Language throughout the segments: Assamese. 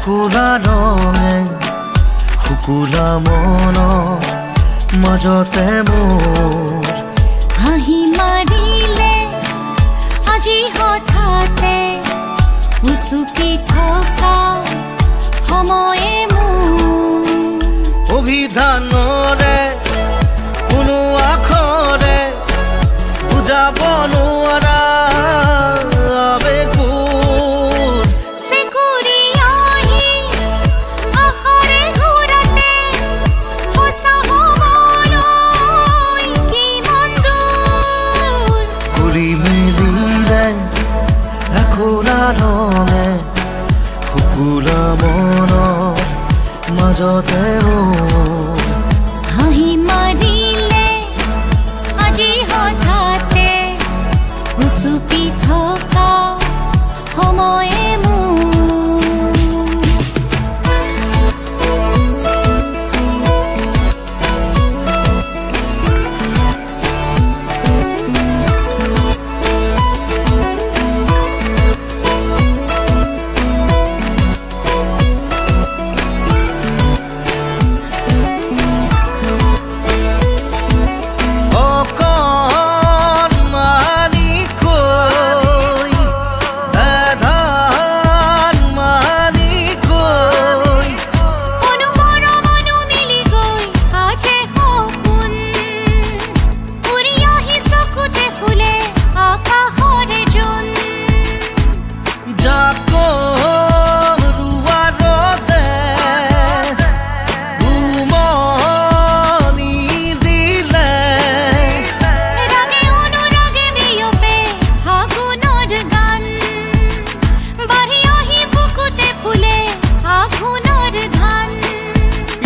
শুকুলা ৰঙে শুকুলা মনৰ মাজতে মোৰ হাঁহি মাৰিলে আজি হঠাতে উচুকি থকা সময়ে মোৰ অভিধানৰে কোনো আখৰে বুজাব নোৱাৰা আবেগবোৰ চেকুৰি আহি আহাৰে ঘূৰতে সঁচা হ'বলৈ কিমান দূৰ কৰি মেলিলে এখোলা ৰঙে শুকুলা মনৰ মাজতে মোৰ হাঁহি মাৰিলে আজি হঠাতে উচুকি থকা সময়ে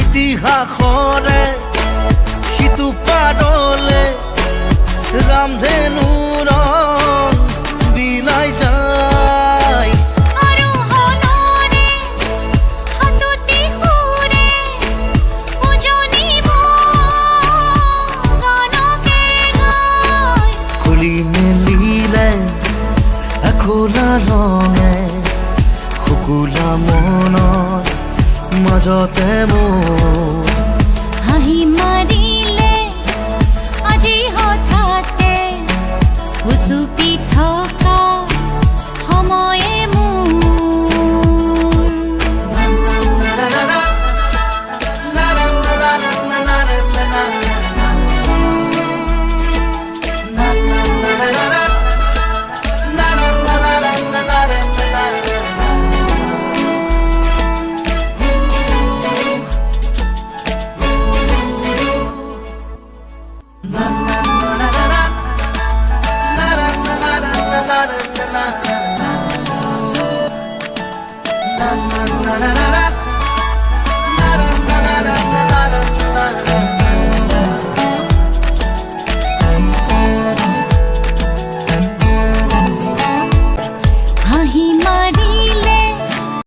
ইতিহাসৰে সিটো পাৰলে ৰামধেনুৰ বিলাই যায় আৰোহণৰে হাততি সুৰে উজনিব গানকে গায় খুলি মেলিলে এখোলা ৰঙে শুকুলা মনৰ মাজতে মোৰ